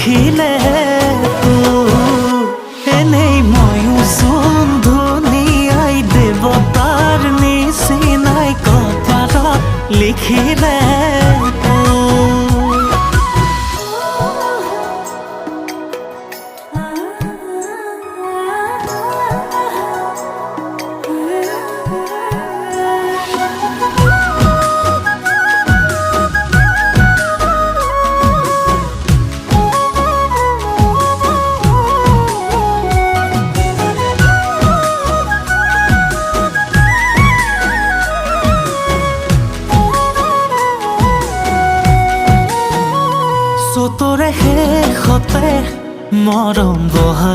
লিখিলে এনেই ময়ো চোন ধুনীয়াই দেৱতাৰ নিচিনাই কপালত লিখিলে চতৰে শেষতে মৰম বহা